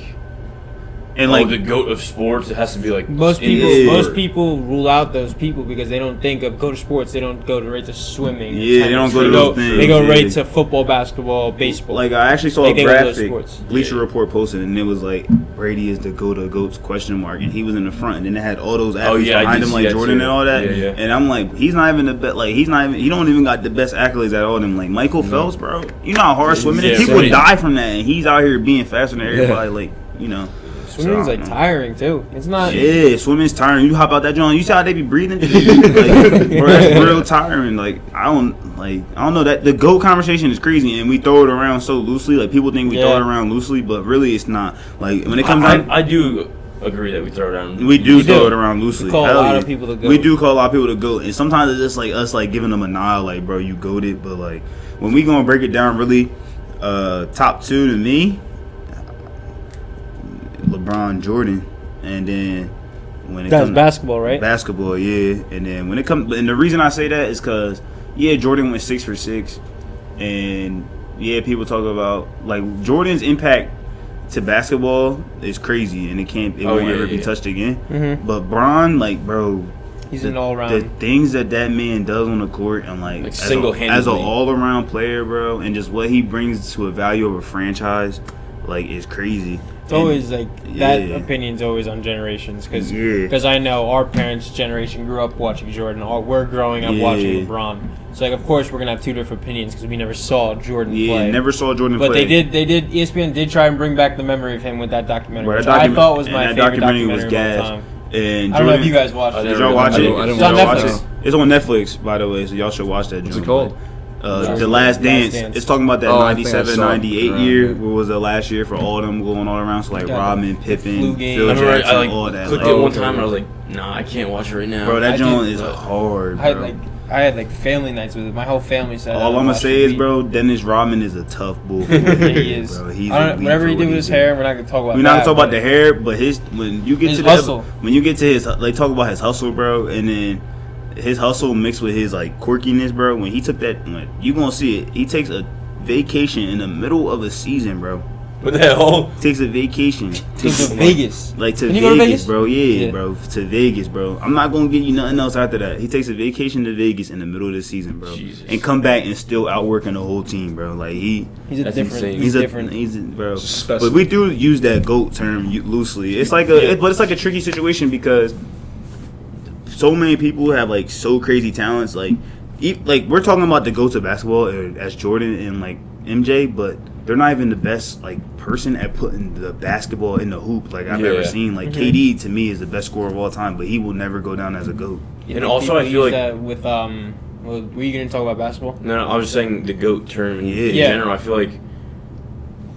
And like the GOAT of sports, it has to be like most people rule out those people because they don't think of GOAT of sports. They don't go right to swimming. Yeah, they don't go to those things. They go right to football, basketball, baseball. Like I actually saw a graphic Bleacher Report posted, and it was like Brady is the GOAT of GOATs ? And he was in the front, and then they had all those athletes behind him, like Jordan and all that. Yeah. And I'm like, he's not even the best. Like he don't even got the best accolades at all. Them like Michael Phelps, bro. You know how hard swimming is. People would die from that, and he's out here being faster than everybody. Like Swimming's like tiring too. It's not. Yeah, swimming's tiring. You hop out that joint. You see how they be breathing? Like, bro, that's real tiring. Like I don't know that the GOAT conversation is crazy, and we throw it around so loosely. Like people think we throw it around loosely, but really it's not. Like when it comes, I do agree that we throw it around. We do throw it around loosely. We call a lot of people to GOAT. We do call a lot of people to GOAT, and sometimes it's just like us like giving them a nod, like bro, you GOATed. But like when we gonna break it down, really, top 2 to me. LeBron, Jordan, and then when it comes basketball, right? Basketball, yeah. And then when it comes, and the reason I say that is because Jordan went 6 for 6, and people talk about like Jordan's impact to basketball is crazy, and it won't ever be touched again. Mm-hmm. But Bron, like bro, he's an all around. The things that man does on the court, and like single-handedly as an all around player, bro, and just what he brings to a value of a franchise, like is crazy. It's always like that opinion's always on generations because I know our parents' generation grew up watching Jordan, or we're growing up watching LeBron. So like of course we're gonna have 2 different opinions because we never saw Jordan play. Yeah, never saw Jordan play. But they did. ESPN did try and bring back the memory of him with that documentary, which I thought was my favorite documentary of all time. And I don't know if you guys watched it. Did y'all watch it? It's on Netflix. It's on Netflix, by the way, so y'all should watch that. What's it called? The Last Dance. It's talking about that 97, 98 year, what was the last year for all of them going all around. So like Rodman, Pippen, Phil Jackson, all that. I clicked it one time and I was like, nah, I can't watch it right now. Bro, that joint is hard, bro. I had like family nights with it. My whole family said. All I'm gonna say is, bro, Dennis Rodman is a tough bull. He is. Bro, he's whatever he did with his hair, we're not gonna talk about. We're not gonna talk about the hair, but when you get to hustle. When you get to his, like talk about his hustle, bro, and then his hustle mixed with his like quirkiness, bro. When he took that, you gonna see it. He takes a vacation in the middle of a season, bro, What the hell? Takes a vacation. To Vegas. Like to Can you go to Vegas, Vegas? bro. Yeah, bro. To Vegas, bro. I'm not gonna give you nothing else after that. He takes a vacation to Vegas in the middle of the season, bro, Jesus. and come back and still outworking the whole team, bro. Like he's a That's different. insane. He's different. He's bro. Special. But we do use that GOAT term loosely. It's like but it's like a tricky situation because so many people have like so crazy talents. Like we're talking about the GOATs of basketball as Jordan and like MJ, but they're not even the best like person at putting the basketball in the hoop like I've ever seen. Like KD to me is the best scorer of all time, but he will never go down as a GOAT. And also I feel like that with well, were you gonna talk about basketball? No, I was just saying the GOAT term in Yeah. general. I feel like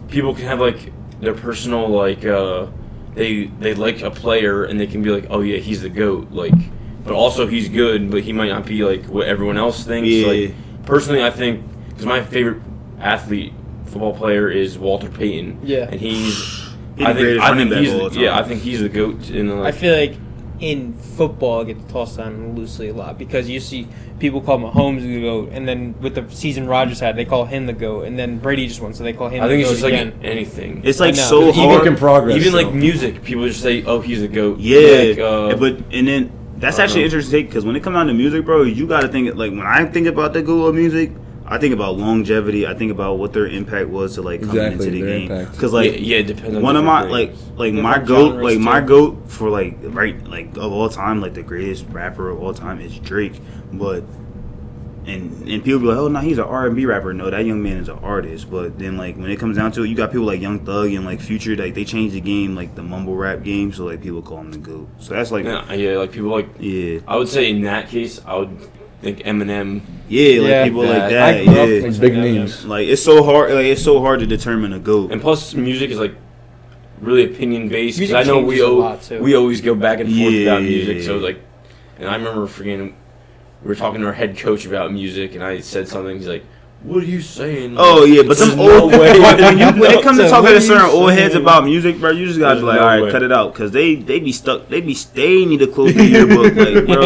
people can have like their personal like they like a player and they can be like, oh yeah, he's the GOAT, like, but also he's good, but he might not be like what everyone else thinks. Yeah. Like personally, I think because my favorite athlete football player is Walter Payton. Yeah. and he's the I greatest think running back he's of all time. I think he's the GOAT. In the, I feel like in football it gets tossed down loosely a lot because you see people call Mahomes the GOAT, and then with the season Rodgers had, they call him the GOAT, and then Brady just won, so they call him I the think GOAT it's just again. like anything. It's like I know. so Even hard. Work in progress. Even so. like music, people just say, "Oh, he's a GOAT." Yeah, Like, but and then that's actually interesting because when it comes down to music, bro, you got to think like when I think about the GOAT of music, I think about longevity. I think about what their impact was to like coming into the their game. impact. Because like yeah, it depends on one of my different things. like my Different GOAT, genres, like my too. GOAT for like of all time, like the greatest rapper of all time is Drake. But and people be like, oh no, he's an R&B rapper. No, that young man is an artist. But then like when it comes down to it, you got people like Young Thug and like Future, like they changed the game, like the mumble rap game. So like people call him the GOAT. So that's like yeah, like people like. yeah. I would say in that case, I would think Eminem. Yeah, like Yeah. people Yeah, like I that. grew up Yeah, listening Big to Eminem. names. like it's so hard. Like it's so hard to determine a GOAT. And plus, music is like really opinion based. Because Music I know we changes a lot, too. we always go back and forth Yeah, about yeah, music. yeah. So like, and I remember freaking, we were talking to our head coach about music, and I said something. He's like, "What are you saying?" Oh yeah, but There's some no old way. when it comes to So talking what to are certain you old heads saying? about music, bro, you just gotta There's be like, no all right, way. cut it out, cause they be stuck, they need to close the yearbook, like bro,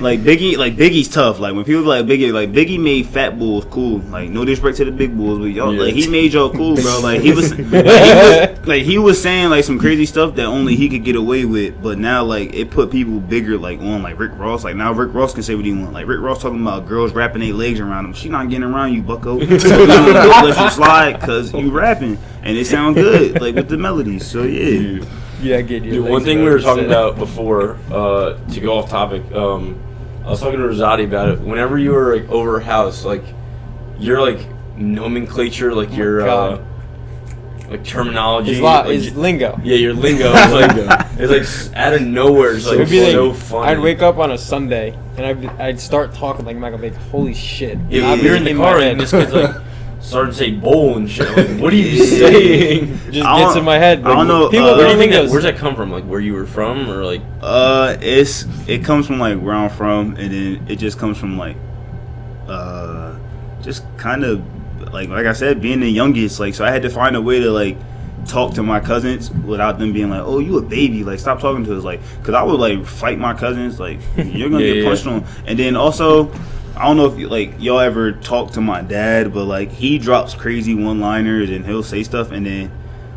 like Biggie's tough. Like when people be like Biggie made Fat Bulls cool. Like no disrespect to the big bulls, but y'all Yeah. like he made y'all cool, bro. Like he was he was saying like some crazy stuff that only he could get away with, but now like it put people bigger like on like Rick Ross. Like now Rick Ross can say what he want. Like Rick Ross talking about girls wrapping their legs around him. She not getting around you, bucko. So let you slide because you rapping and it sound good like with the melodies. So yeah. Yeah, I get you. Dude, one thing we were talking about before, to go off topic, I was talking to Rosati about it. Whenever you were like over a house, like your like nomenclature, like your like terminology, His lingo. yeah, your lingo, is like it's like out of nowhere. It's like It'd be so like, funny. I'd wake up on a Sunday and I'd start talking like Michael Bay. Holy shit! Yeah, I'd be you're in the my car head. and this kid's like starting to say bowl and shit. Like, what are you saying? just I gets don't- in my head. I don't know, People where Where do don't you think think that? Where's that come from? Like where you were from, or like? It comes from like where I'm from, and then it just comes from like, just kind of like I said, being the youngest. Like so, I had to find a way to like talk to my cousins without them being like, "Oh, you a baby? Like stop talking to us." Like, cause I would like fight my cousins. Like you're gonna get punched on, and then also. I don't know if y'all ever talk to my dad, but like he drops crazy one-liners and he'll say stuff, and then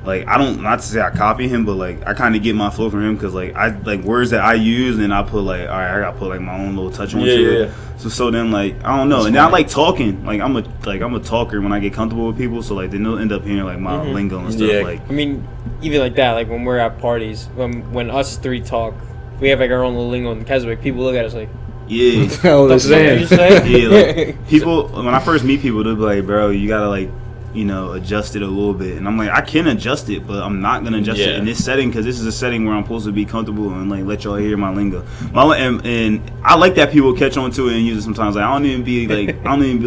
like I don't, not to say I copy him, but like I kind of get my flow from him because like I like words that I use and I put like, all right, I gotta put like my own little touch on it. So then like I don't know, and then I like talking. Like I'm a talker when I get comfortable with people, so like then they'll end up hearing like my lingo and stuff. Yeah. Like I mean, even like that, like when we're at parties, when us three talk, we have like our own little lingo in Keswick. People look at us like, yeah. Hell, "The this fuck are you saying?" Yeah, like people when I first meet people, they'll be like, "Bro, you gotta like, adjust it a little bit." And I'm like, I can adjust it, but I'm not gonna adjust it in this setting because this is a setting where I'm supposed to be comfortable and like let y'all hear my lingo. And I like that people catch on to it and use it sometimes. Like I don't even be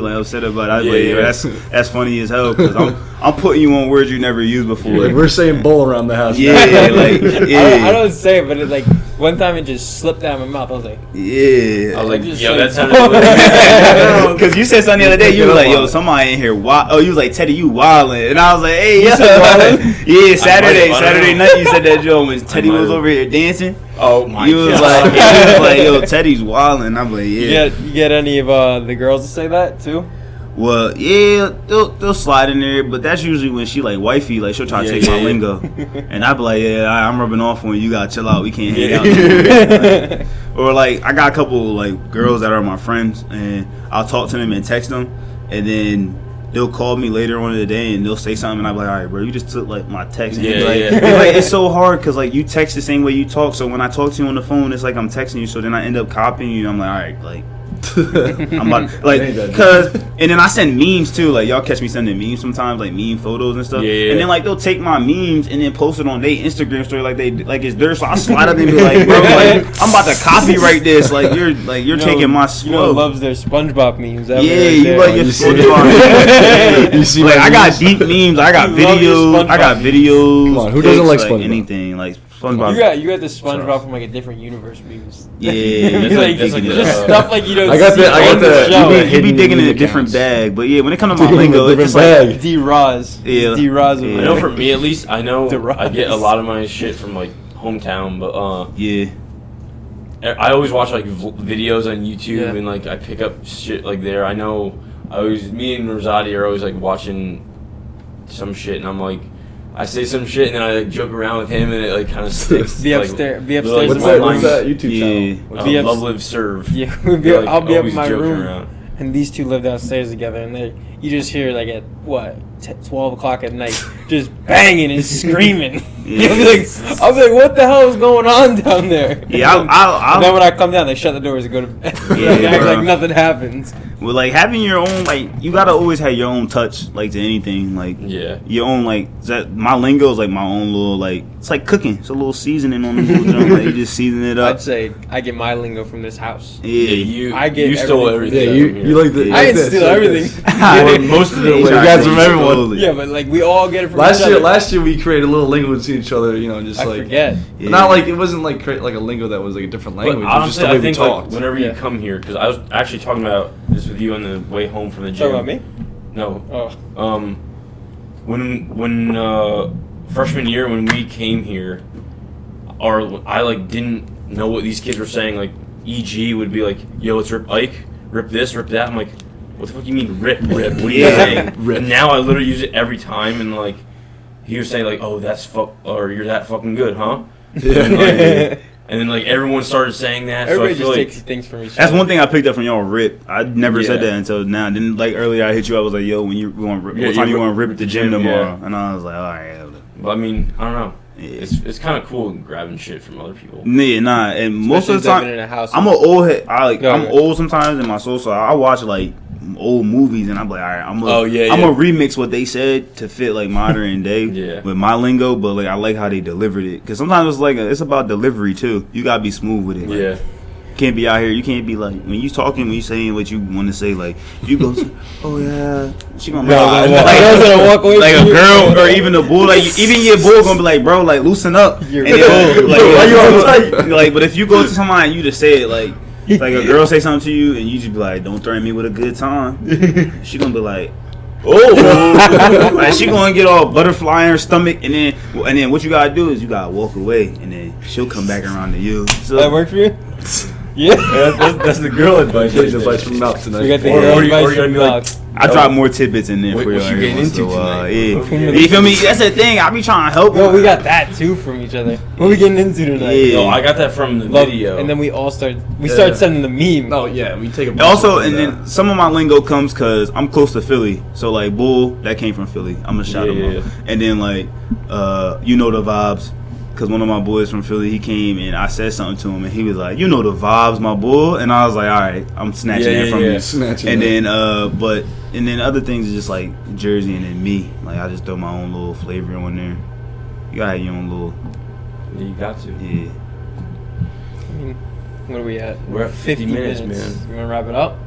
like upset about it. I was that's funny as hell because I'm putting you on words you never used before. Like we're saying bull around the house. Yeah, like I don't say it, but it like one time it just slipped out of my mouth. I was like, yeah. I was like, just yo, said- that sounded. Because you said something the other day, you was like, "Yo, somebody in here wild." Oh, you was like, "Teddy, you wildin'," and I was like, "Hey, yeah, yeah." Saturday night, you said that joke when Teddy was over here dancing. Oh my You was god. like, "Yo, Teddy's wildin'." I'm like, "Yeah." you get any of the girls to say that too? Well, yeah, they'll slide in there, but that's usually when she like wifey, like she'll try to take my lingo, and I be like, yeah, I'm rubbing off on you. You gotta chill out. We can't hang out. Like, or like I got a couple like girls that are my friends, and I'll talk to them and text them, and then they'll call me later on in the day and they'll say something, and I'm like, all right, bro, you just took like my text. And like, it's so hard because like you text the same way you talk, so when I talk to you on the phone, it's like I'm texting you, so then I end up copying you. I'm like, all right, like. I'm about like cause and then I send memes too, like y'all catch me sending memes sometimes, like meme photos and stuff, and then like they'll take my memes and then post it on their Instagram story like they like it's theirs, so I slide up and be like, bro, like I'm about to copyright this, like you're taking my flow. Loves their SpongeBob memes. You like your SpongeBob memes. You see, like I got deep memes, I got videos. Come on, who doesn't like SpongeBob? Anything like SpongeBob. You got the SpongeBob from like a different universe memes. Yeah, just stuff like you don't I got the you be digging in a different bag, but yeah, when it comes to my lingo, it's just like D-Roz. Yeah. D-Roz. I know for me at least, I know I get a lot of my shit from like hometown, but yeah. I always watch like videos on YouTube and like I pick up shit like there. I know me and Rosati are always like watching some shit, and I'm like, I say some shit and then I like joke around with him and it like kind of sticks. Be upstairs. What's that YouTube channel? Love, Live, Serve. Yeah, I'll be up in my room, and these two live downstairs together, and you just hear like at 12 o'clock at night, just banging and screaming. I'll be like, what the hell is going on down there? Yeah, and then when I come down, they shut the doors and go to bed. Act like nothing happens. Well, like having your own, like you gotta always have your own touch, like to anything, like your own, like my lingo is like my own little, like it's like cooking. It's a little seasoning on the little junk, like you just season it up. I'd say I get my lingo from this house. You stole everything. Yeah, you like the. I didn't steal everything. Most of it. You guys remember what? Yeah, but like we all get it from each other. Last year we created a little lingo between each other, you know, just I like forget. Not like it wasn't like a lingo that was like a different language. But honestly, just the way I think we talked. like whenever you come here, because I was actually talking about this with you on the way home from the gym. Talking about me? No. Oh. When freshman year when we came here, I like didn't know what these kids were saying. Like EG would be like, "Yo, let's rip Ike, rip this, rip that." I'm like, what the fuck do you mean rip? What are you saying? Rip. And now I literally use it every time, and like he was saying like, "Oh, or you're that fucking good, huh?" Yeah. And then like everyone started saying that. Everybody so just like, takes things from each other. That's one thing I picked up from y'all, rip. I never said that until now. Then like earlier I hit you. I was like, "Yo, when you want to rip, what time you want to rip at the gym tomorrow?" And I was like, "All right." But I mean, I don't know. It's kind of cool grabbing shit from other people. Yeah, nah. And most of the time, in a house I'm an old head. I'm old sometimes in my soul, so I watch like old movies, and I'm like, all right, I'm gonna remix what they said to fit like modern day with my lingo, but like I like how they delivered it, because sometimes it's like it's about delivery too. You gotta be smooth with it. Like, can't be out here. You can't be like when you talking, when you saying what you want to say. Like you go to, oh yeah, she gonna walk away like a girl or even a bull. Like even your bull gonna be like, bro, like loosen up. Like why you all tight? Like, but if you go to somebody and you just say it like a girl say something to you and you just be like, don't threaten me with a good time. She gonna be like, oh, like she gonna get all butterfly in her stomach, and then what you gotta do is you gotta walk away, and then she'll come back around to you. So that work for you? Yeah, that's the girl advice. Advice from Malc'S tonight. We got the girl advice from Malc'S. I drop more tidbits in there for you. What you getting into tonight? You feel me? That's the thing. I be trying to help. Yo, we got that too from each other. What we getting into tonight? Yeah. No, I got that from the video. And then we started sending the meme. Oh yeah, we take a. Also, and then some of my lingo comes because I'm close to Philly. So like Bull, that came from Philly. I'm gonna shout him out. And then like, you know the vibes. Because one of my boys from Philly, he came and I said something to him and he was like, you know the vibes, my boy. And I was like, all right, I'm snatching that from you. And then other things are just like Jersey and then me. Like I just throw my own little flavor on there. You gotta have your own little. Yeah, you got to. Yeah. I mean, what are we at? We're at 50 minutes, man. You want to wrap it up?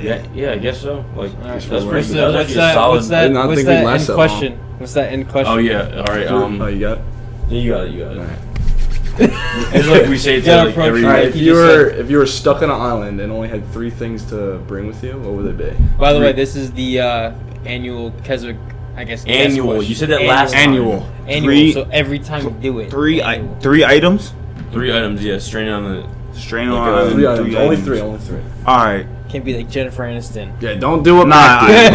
Yeah, I guess so. Like, that's pretty good. What's that end question? What's that end question? Oh yeah, all right. Oh, you got it? Yeah, you got it. All right. It's like we say to like every. Right, if you were stuck on an island and only had 3 things to bring with you, what would they be? By the way, this is the annual Keswick, I guess. Annual. You said that last time. Annual. So every time you do it. 3 items. 3 items. Yeah, straight on the Straight on Like, Island. Only three. Only three. All right. Can't be like Jennifer Aniston. Yeah, don't do it. Nah, I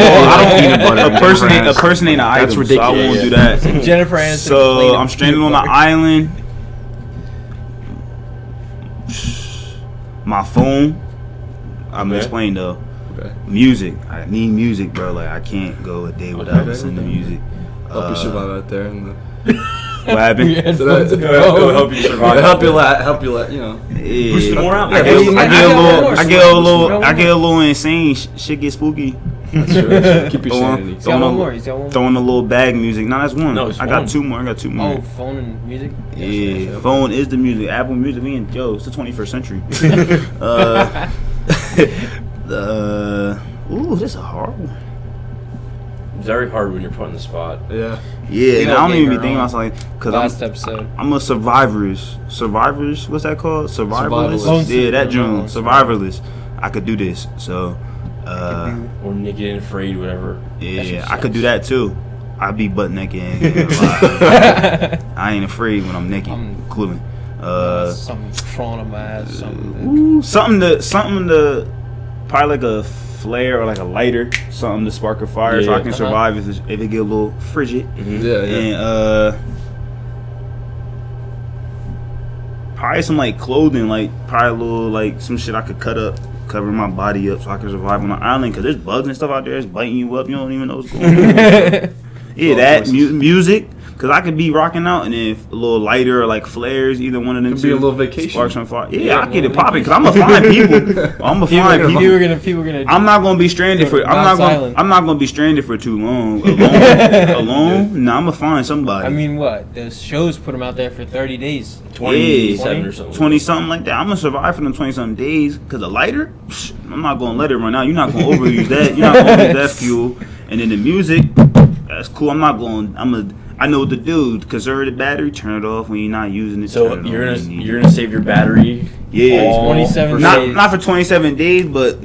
don't butter. a person ain't an item. That's ridiculous. So I won't do that. Jennifer Aniston. So I'm stranded on an island. My phone. I'm explaining though. Okay. Music. I need music, bro. Like I can't go a day without listening to music. Help you survive out there. And What happened? It'll help you survive. help you let you know. Yeah. Boost the morale. I get a little insane. Shit get spooky. That's true. Keep your sanity. He's got one more. He's got one more. Throwing a little bag music. No, that's one. No, it's I got one. two more. Oh, phone and music? Yeah, phone is the music. Apple Music. It's the 21st century. Ooh, this is a hard one. Very hard when you're put on the spot. Yeah. Yeah, and I don't even be Gamer thinking on. about something because Last episode. I'm a survivorist. What's that called? Survivalist. Survivalist. Yeah, that joint. Survivalist. I could do this. So, Or naked and afraid, whatever. yeah, I could do that too. I'd be butt naked. And I ain't afraid when I'm naked. Cooling. Something crawling on my ass. Something. Something to probably like a flare or like a lighter, something to spark a fire, so I can survive if it get a little frigid. Yeah. And probably some like clothing, like probably a little like some shit I could cut up, cover my body up so I can survive on the island. Cause there's bugs and stuff out there. It's biting you up. You don't even know what's going on. Yeah, that music. Cause I could be rocking out, and if a little lighter or like flares, either one of them Could be a little vacation. spark some fire. Yeah, I get it popping. Cause I'm gonna find people. I'm gonna find people. People are gonna. I'm not gonna be stranded for. I'm not gonna be stranded for too long. Alone. Nah, I'm gonna find somebody. I mean, what? The shows put them out there for 30 days. 27 or something. 20 something like that. I'm gonna survive for them 20 something days. Cause a lighter, I'm not gonna let it run out. You're not gonna overuse that. You're not gonna use that fuel. And then the music, that's cool. I know what to do. Conserve the battery. Turn it off when you're not using it. So you're gonna save your battery. Yeah, 27 days. Not for 27 days, but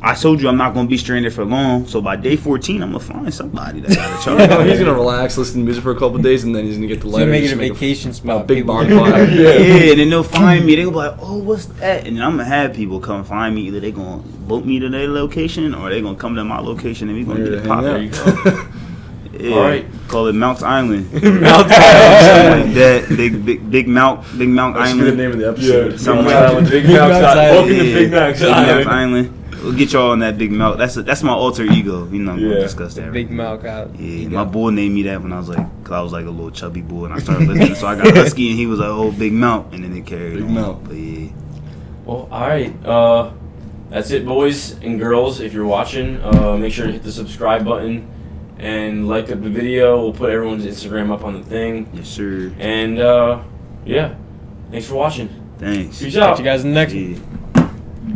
I told you I'm not gonna be stranded for long. So by day 14, I'm gonna find somebody that got a charge. He's gonna relax, listen to music for a couple of days, and then he's gonna get the He's lighter. gonna make it just a vacation spot. big People- bonfire. Yeah, and then they'll find me. They'll be like, "Oh, what's that?" And then I'm gonna have people come find me. Either they gonna boat me to their location, or they gonna come to my location, and we gonna get it popping. There you go. Yeah, All right. call it Malc'S Island. Malc'S Something like that. Big Malc That should be the Island. name of the episode. Something like that. Big Malc'S Island. Welcome to Yeah, Big Malc'S Big Island. Island. We'll get y'all on that Big Malc. That's my alter ego. We'll discuss that. Big Malc out. Yeah, my boy named me that when I was like a little chubby boy, and I started listening. So I got husky, and he was like, "Oh, Big Malc," and then it carried Big on. Malc. But yeah, Well, all right. That's it, boys and girls. If you're watching, make sure to hit the subscribe button and like up the video. We'll put everyone's Instagram up on the thing. yes sir. And yeah, thanks for watching. Thanks. Peace out. Catch you guys in the next one. Yeah.